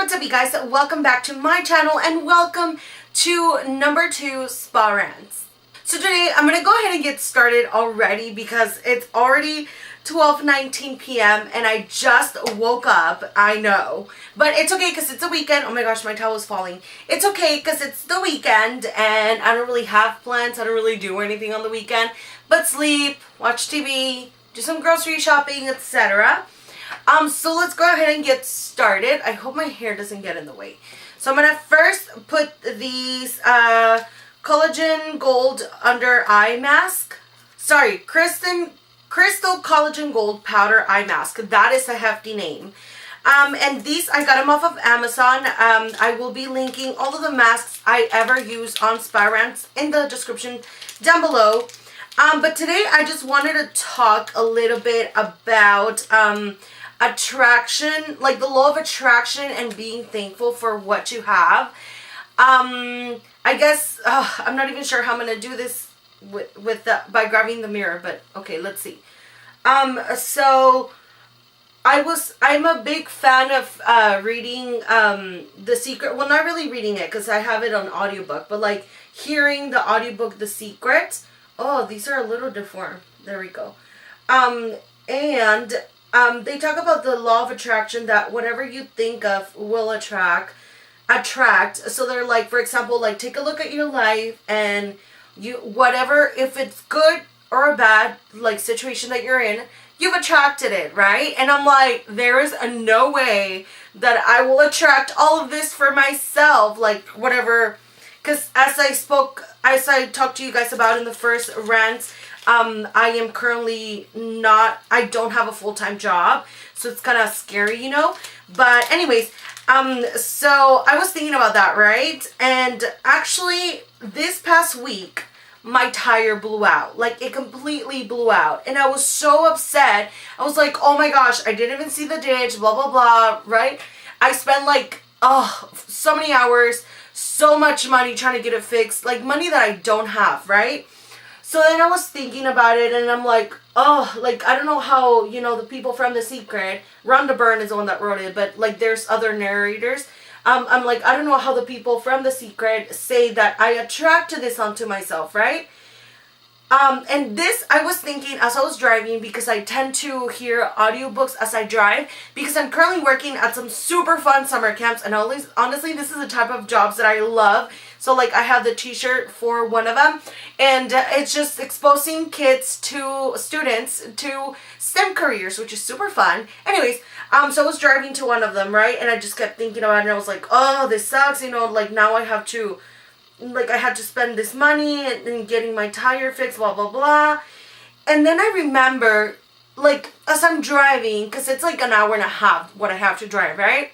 what's up you guys? Welcome back to my channel and welcome to number 2 spa rants. So today I'm going to go ahead and get started already because it's already 12:19 p.m. and I just woke up. I know. But it's okay because it's a weekend. Oh my gosh, my towel is falling. It's okay because it's the weekend and I don't really have plans. I don't really do anything on the weekend but sleep, watch TV, do some grocery shopping, etc. So let's go ahead and get started. I hope my hair doesn't get in the way. So I'm going to first put these collagen gold under eye mask. Sorry, Crystal Collagen Gold Powder Eye Mask. That is a hefty name. And these, I got them off of Amazon. I will be linking all of the masks I ever use on Spa Rants in the description down below. But today I just wanted to talk a little bit about attraction, like the law of attraction and being thankful for what you have. I guess I'm not even sure how I'm gonna do this by grabbing the mirror, but okay, let's see. So I'm a big fan of reading The Secret. Well, not really reading it because I have it on audiobook, but like hearing the audiobook The Secret. Oh, these are a little deformed. There we go. They talk about the law of attraction, that whatever you think of will attract. So they're like, for example, like take a look at your life and whatever, if it's good or a bad like situation that you're in, you've attracted it, right? And I'm like, there is no way that I will attract all of this for myself, like whatever. Because as I talked to you guys about in the first rant, I am currently I don't have a full-time job, so it's kind of scary, you know. But anyways, so I was thinking about that, right? And actually, this past week, my tire blew out. Like, it completely blew out. And I was so upset. I was like, oh my gosh, I didn't even see the ditch, blah, blah, blah, right? I spent like, so many hours, so much money trying to get it fixed. Like, money that I don't have, right? So then I was thinking about it and I'm like, oh, like, I don't know how, you know, the people from The Secret, Rhonda Byrne is the one that wrote it, but like there's other narrators. I'm like, I don't know how the people from The Secret say that I attract this onto myself, right? And this, I was thinking as I was driving, because I tend to hear audiobooks as I drive, because I'm currently working at some super fun summer camps, and honestly, this is the type of jobs that I love. So like I have the t-shirt for one of them, and it's just exposing students to STEM careers, which is super fun. Anyways, so I was driving to one of them, right? And I just kept thinking about it, and I was like, oh, this sucks, you know, like now I have to, like I had to spend this money and getting my tire fixed, blah, blah, blah. And then I remember, like, as I'm driving, because it's like an hour and a half what I have to drive, right?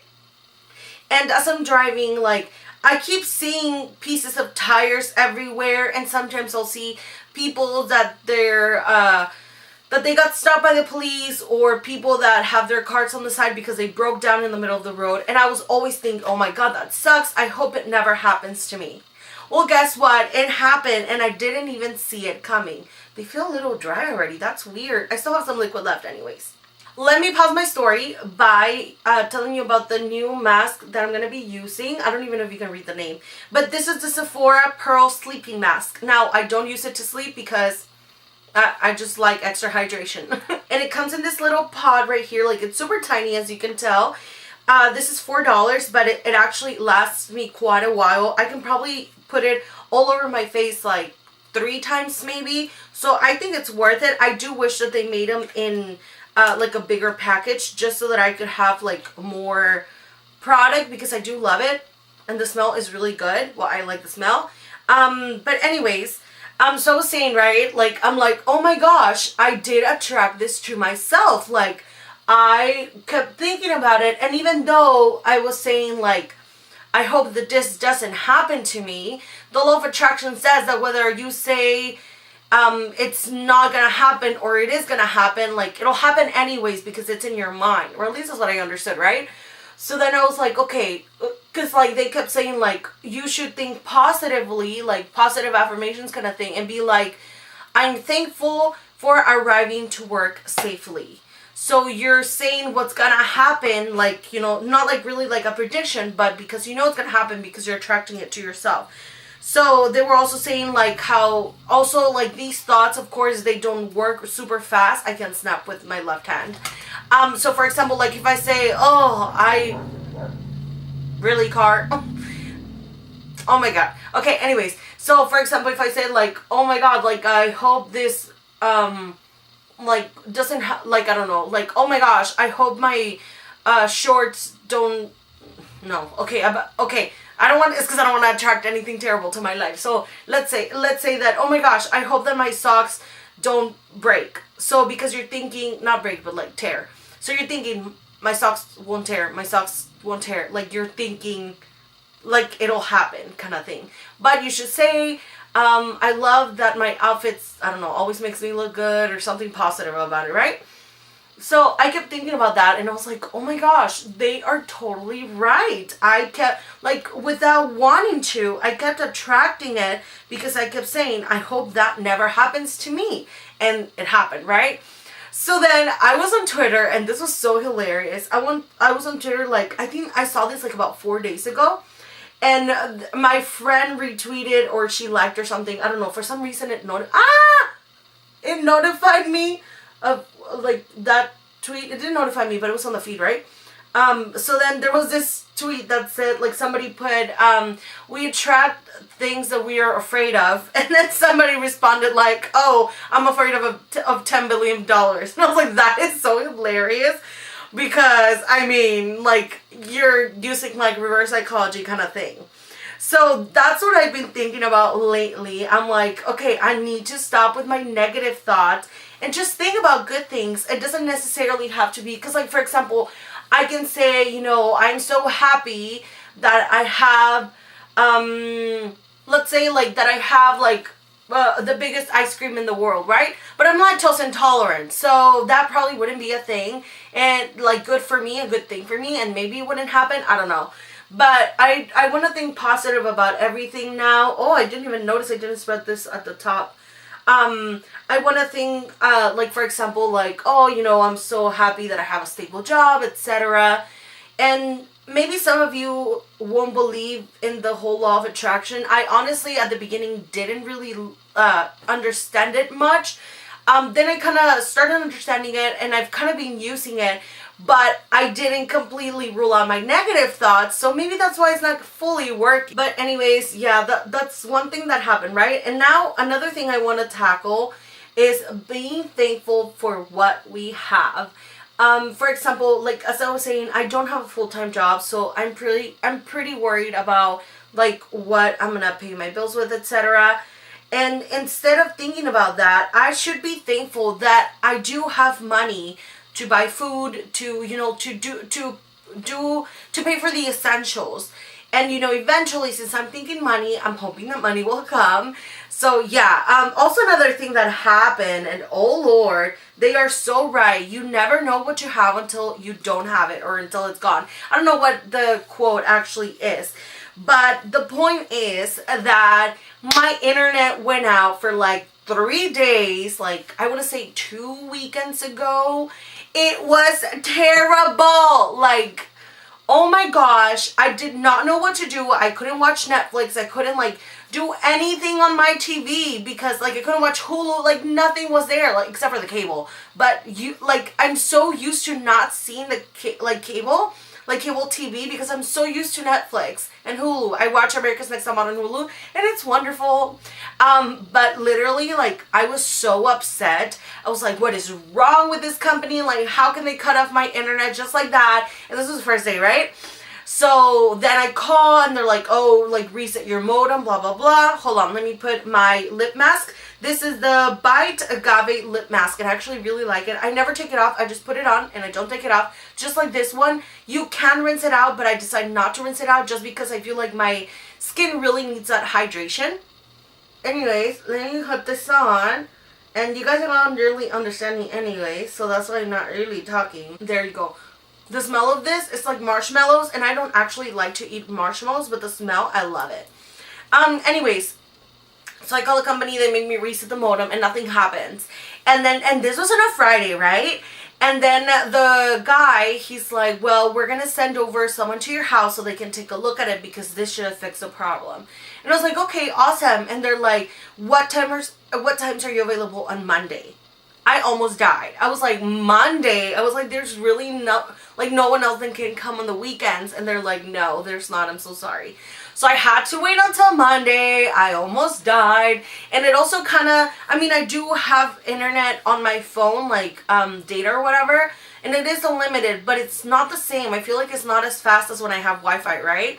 And as I'm driving, like, I keep seeing pieces of tires everywhere, and sometimes I'll see people that they got stopped by the police, or people that have their cars on the side because they broke down in the middle of the road. And I was always thinking, oh my god, that sucks. I hope it never happens to me. Well, guess what? It happened, and I didn't even see it coming. They feel a little dry already. That's weird. I still have some liquid left anyways. Let me pause my story by telling you about the new mask that I'm going to be using. I don't even know if you can read the name. But this is the Sephora Pearl Sleeping Mask. Now, I don't use it to sleep because I just like extra hydration. And it comes in this little pod right here. Like, it's super tiny, as you can tell. This is $4, but it actually lasts me quite a while. I can probably put it all over my face like 3 times maybe. So I think it's worth it. I do wish that they made them in like a bigger package, just so that I could have like more product, because I do love it and the smell is really good. Well, I like the smell. But anyways, so I was saying, right, like I'm like, oh my gosh, I did attract this to myself. Like, I kept thinking about it, and even though I was saying like, I hope that this doesn't happen to me, the law of attraction says that whether you say it's not gonna happen or it is gonna happen, like it'll happen anyways because it's in your mind, or at least that's what I understood, right? So then I was like, okay, because like they kept saying like you should think positively, like positive affirmations kind of thing, and be like, I'm thankful for arriving to work safely. So you're saying what's gonna happen, like, not like really like a prediction, but because you know it's gonna happen because you're attracting it to yourself. So they were also saying like how also like these thoughts, of course, they don't work super fast. I can snap with my left hand. So for example, like if I say, oh, I really car. Oh my god. Okay, anyways. So for example, if I say like, oh my god, like I hope this like doesn't like I don't know, like oh my gosh, I hope my shorts don't no. Okay, okay. I don't want it's because I don't want to attract anything terrible to my life. So let's say that oh my gosh, I hope that my socks don't break. So because you're thinking not break but like tear. So you're thinking my socks won't tear. My socks won't tear. Like you're thinking like it'll happen kind of thing. But you should say I love that my outfits, I don't know, always makes me look good or something positive about it, right? So I kept thinking about that and I was like, oh my gosh, they are totally right. I kept, like, without wanting to, I kept attracting it because I kept saying, I hope that never happens to me. And it happened, right? So then I was on Twitter and this was so hilarious. I was on Twitter, like, I think I saw this like about 4 days ago. And my friend retweeted or she liked or something. I don't know. For some reason it notified me of like that tweet. It didn't notify me, but it was on the feed, right? So then there was this tweet that said, like, somebody put, we attract things that we are afraid of. And then somebody responded like, oh, I'm afraid of $10 billion. And I was like, that is so hilarious. Because, I mean, like, you're using, like, reverse psychology kind of thing. So that's what I've been thinking about lately. I'm like, okay, I need to stop with my negative thoughts and just think about good things. It doesn't necessarily have to be, because, like, for example, I can say, I'm so happy that I have, let's say, like, that I have, like, the biggest ice cream in the world, right? But I'm lactose intolerant, so that probably wouldn't be a thing. And, like, good for me, a good thing for me, and maybe it wouldn't happen, I don't know. But I want to think positive about everything now. Oh, I didn't even notice I didn't spread this at the top. I want to think, like, for example, like, oh, I'm so happy that I have a stable job, etc. And maybe some of you won't believe in the whole law of attraction. I honestly, at the beginning, didn't really understand it much. Then I kind of started understanding it, and I've kind of been using it. But I didn't completely rule out my negative thoughts, so maybe that's why it's not fully working. But anyways, yeah, that's one thing that happened, right? And now another thing I want to tackle is being thankful for what we have. For example, like as I was saying, I don't have a full-time job, so I'm pretty worried about like what I'm gonna pay my bills with, etc. And instead of thinking about that, I should be thankful that I do have money to buy food, to pay for the essentials. And eventually, since I'm thinking money, I'm hoping that money will come. So yeah, also another thing that happened, and oh Lord, they are so right. You never know what you have until you don't have it or until it's gone. I don't know what the quote actually is, but the point is that my internet went out for like 3 days, like I want to say 2 weekends ago. It was terrible. Like, oh my gosh, I did not know what to do. I couldn't watch Netflix. I couldn't like do anything on my TV because like I couldn't watch Hulu. Like nothing was there, like except for the cable. But I'm so used to not seeing the cable TV because I'm so used to Netflix and Hulu. I watch America's Next Top Model on Hulu and it's wonderful. But literally, like, I was so upset. I was like, what is wrong with this company? Like, how can they cut off my internet just like that? And this was the first day, right? So then I call and they're like, oh, like reset your modem, blah, blah, blah. Hold on, let me put my lip mask. This is the Bite Agave lip mask, and I actually really like it. I never take it off. I just put it on, and I don't take it off. Just like this one. You can rinse it out, but I decided not to rinse it out just because I feel like my skin really needs that hydration. Anyways, let me put this on. And you guys are not really understanding anyway, so that's why I'm not really talking. There you go. The smell of this, it's like marshmallows, and I don't actually like to eat marshmallows, but the smell, I love it. Anyways, so I call the company, they make me reset the modem, and nothing happens. And this was on a Friday, right? And then the guy, he's like, well, we're going to send over someone to your house so they can take a look at it because this should have fixed the problem. And I was like, okay, awesome. And they're like, what times are you available on Monday? I almost died. I was like, Monday? I was like, there's really no one else that can come on the weekends. And they're like, no, there's not. I'm so sorry. So I had to wait until Monday. I almost died. And it also kind of, I do have internet on my phone, like data or whatever. And it is unlimited, but it's not the same. I feel like it's not as fast as when I have Wi-Fi, right?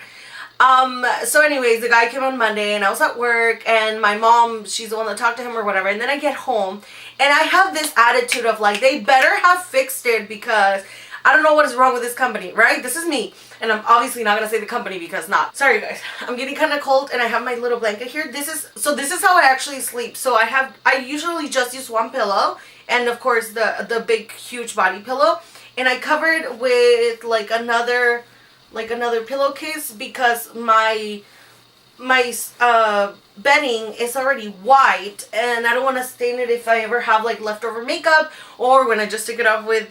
So anyways, the guy came on Monday and I was at work and my mom, she's the one that talked to him or whatever. And then I get home and I have this attitude of like, they better have fixed it because I don't know what is wrong with this company, right? This is me. And I'm obviously not going to say the company because not. Sorry guys, I'm getting kind of cold and I have my little blanket here. This is how I actually sleep. So I usually just use one pillow and of course the big huge body pillow. And I cover it with like another pillowcase because my bedding is already white and I don't want to stain it if I ever have like leftover makeup or when I just take it off with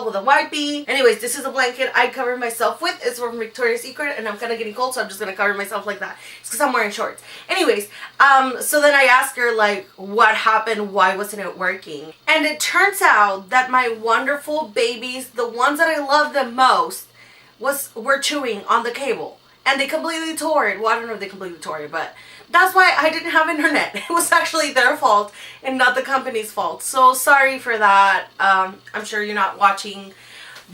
with a wipey. Anyways, this is a blanket I cover myself with. It's from Victoria's Secret and I'm kind of getting cold, so I'm just going to cover myself like that. It's because I'm wearing shorts. Anyways, so then I asked her like what happened, why wasn't it working? And it turns out that my wonderful babies, the ones that I love the most, were chewing on the cable. And they completely tore it. Well, I don't know if they completely tore it, but that's why I didn't have internet. It was actually their fault and not the company's fault. So sorry for that. I'm sure you're not watching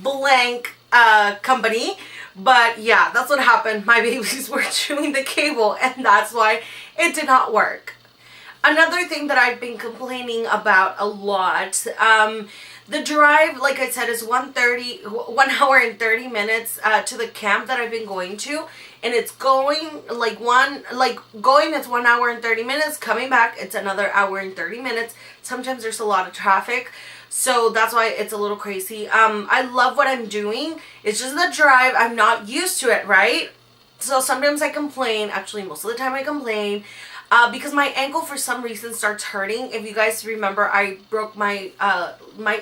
blank company. But yeah, that's what happened. My babies were chewing the cable and that's why it did not work. Another thing that I've been complaining about a lot, the drive, like I said, is 1 hour and 30 minutes to the camp that I've been going to. And it's going going it's 1 hour and 30 minutes. Coming back, it's another hour and 30 minutes. Sometimes there's a lot of traffic. So that's why it's a little crazy. I love what I'm doing. It's just the drive. I'm not used to it, right? So sometimes I complain. Actually, most of the time I complain. Because my ankle for some reason starts hurting. If you guys remember, I broke my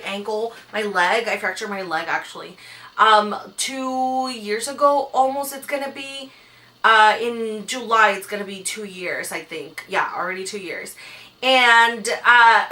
ankle, my leg. I fractured my leg actually 2 years ago. Almost, it's gonna be in July. It's gonna be 2 years, I think. Yeah, already 2 years. And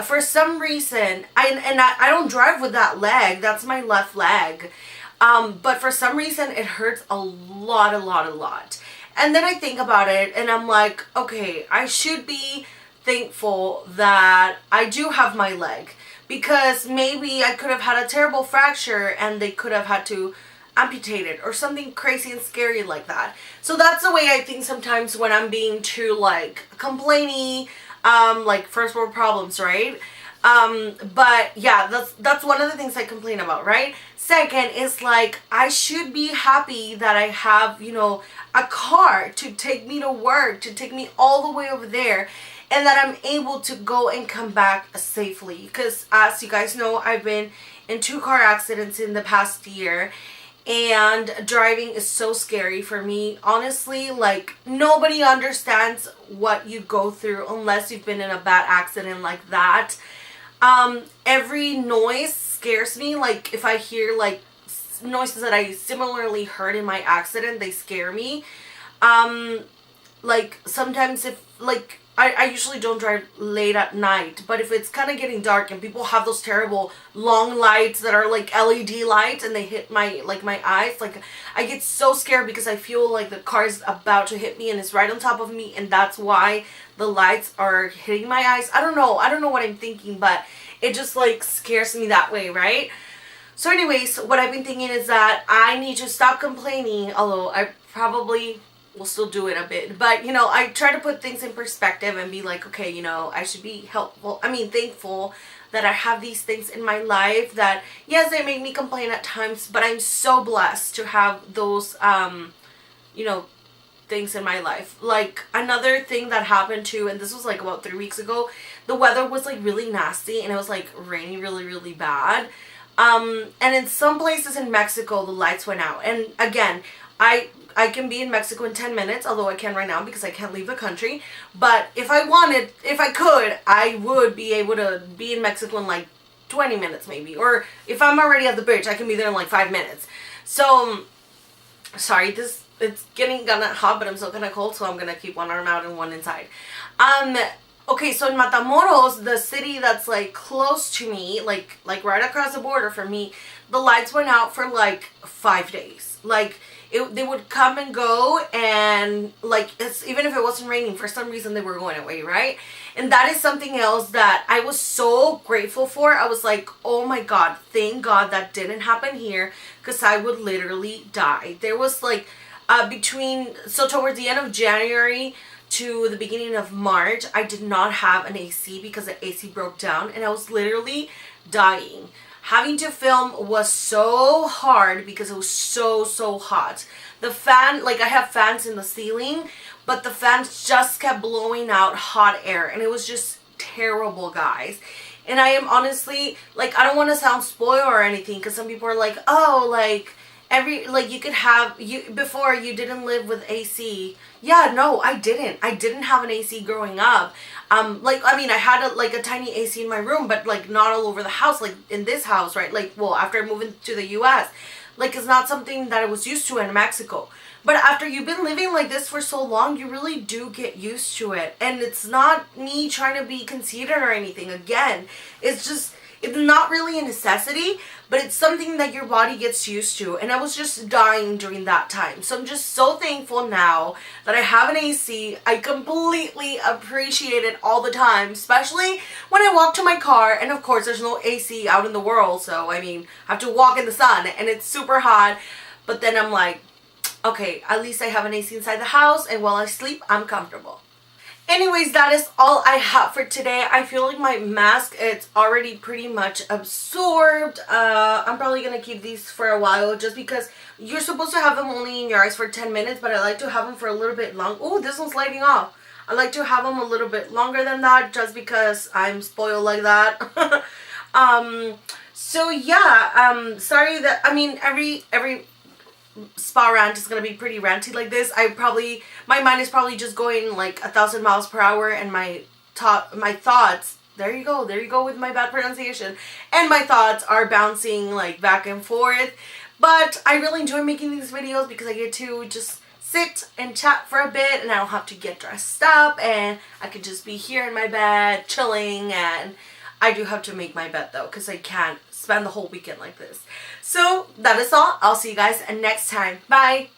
for some reason, I don't drive with that leg. That's my left leg. But for some reason, it hurts a lot. And then I think about it and I'm like, okay, I should be thankful that I do have my leg because maybe I could have had a terrible fracture and they could have had to amputate it or something crazy and scary like that. So that's the way I think sometimes when I'm being too like complainy, like first world problems, right? But yeah, that's one of the things I complain about, right? Second is like, I should be happy that I have, a car to take me to work, to take me all the way over there, and that I'm able to go and come back safely. Because as you guys know, I've been in 2 car accidents in the past year, and driving is so scary for me. Honestly, like, nobody understands what you go through unless you've been in a bad accident like that. Every noise scares me. Like, if I hear like noises that I similarly heard in my accident, they scare me. Like sometimes if like I usually don't drive late at night, but if it's kind of getting dark and people have those terrible long lights that are like LED lights and they hit my eyes, like I get so scared because I feel like the car is about to hit me and it's right on top of me, and that's why the lights are hitting my eyes. I don't know what I'm thinking, but it just like scares me that way, right? So anyways, what I've been thinking is that I need to stop complaining, although I probably will still do it a bit. But, I try to put things in perspective and be like, okay, I should be thankful that I have these things in my life that, yes, they make me complain at times, but I'm so blessed to have those, things in my life. Like, another thing that happened too, and this was like about 3 weeks ago, the weather was like really nasty and it was like rainy really bad. And in some places in Mexico, the lights went out. And again, I can be in Mexico in 10 minutes, although I can't right now because I can't leave the country. But if I could, I would be able to be in Mexico in like 20 minutes maybe. Or if I'm already at the bridge, I can be there in like 5 minutes. So, sorry, it's getting kind of hot, but I'm still kind of cold, so I'm going to keep one arm out and one inside. Okay, so in Matamoros, the city that's like close to me, like right across the border from me, the lights went out for like 5 days. Like they would come and go, and like even if it wasn't raining, for some reason they were going away, right? And that is something else that I was so grateful for. I was like, oh my God, thank God that didn't happen here, because I would literally die. There was like towards the end of January to the beginning of March, I did not have an AC because the AC broke down, and I was literally dying. Having to film was so hard because it was so hot. The fan, like I have fans in the ceiling, but the fans just kept blowing out hot air, and it was just terrible, guys. And I am honestly, like, I don't want to sound spoiled or anything, because some people are like, oh, like, you could have, before you didn't live with AC. Yeah, no, I didn't have an AC growing up. Like, I mean, I had a tiny AC in my room, but like not all over the house, like in this house, right? Like, well, after moving to the US, like, it's not something that I was used to in Mexico. But after you've been living like this for so long, you really do get used to it. And it's not me trying to be conceited or anything. Again, it's not really a necessity, but it's something that your body gets used to. And I was just dying during that time. So I'm just so thankful now that I have an AC. I completely appreciate it all the time, especially when I walk to my car. And of course, there's no AC out in the world. So, I mean, I have to walk in the sun and it's super hot. But then I'm like, okay, at least I have an AC inside the house, and while I sleep, I'm comfortable. Anyways, that is all I have for today. I feel like my mask, it's already pretty much absorbed. I'm probably going to keep these for a while, just because you're supposed to have them only in your eyes for 10 minutes, but I like to have them for a little bit long. Oh, this one's lighting off. I like to have them a little bit longer than that, just because I'm spoiled like that. So yeah, sorry that, I mean, every spa rant is gonna be pretty ranty like this. My mind is probably just going like 1,000 miles per hour, and my thoughts, there you go with my bad pronunciation, and my thoughts are bouncing like back and forth. But I really enjoy making these videos because I get to just sit and chat for a bit, and I don't have to get dressed up, and I could just be here in my bed chilling. And I do have to make my bed though, because I can't spend the whole weekend like this. So that is all. I'll see you guys next time. Bye.